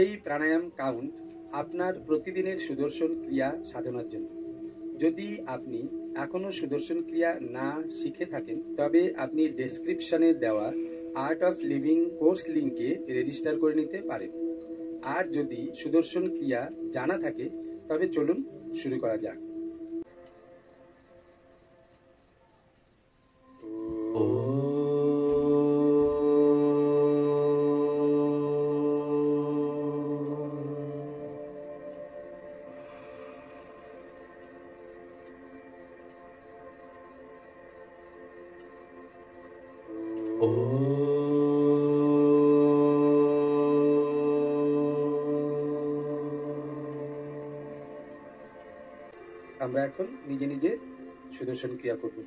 এই প্রাণায়াম কাউন্ট আপনার প্রতিদিনের সুদর্শন ক্রিয়া সাধনার জন্য। যদি আপনি এখনও সুদর্শন ক্রিয়া না শিখে থাকেন, তবে আপনি ডেসক্রিপশনে দেওয়া আর্ট অফ লিভিং কোর্স লিঙ্কে রেজিস্টার করে নিতে পারেন। আর যদি সুদর্শন ক্রিয়া জানা থাকে, তবে চলুন শুরু করা যাক। আমরা এখন নিজে নিজে সুদর্শন ক্রিয়া করব।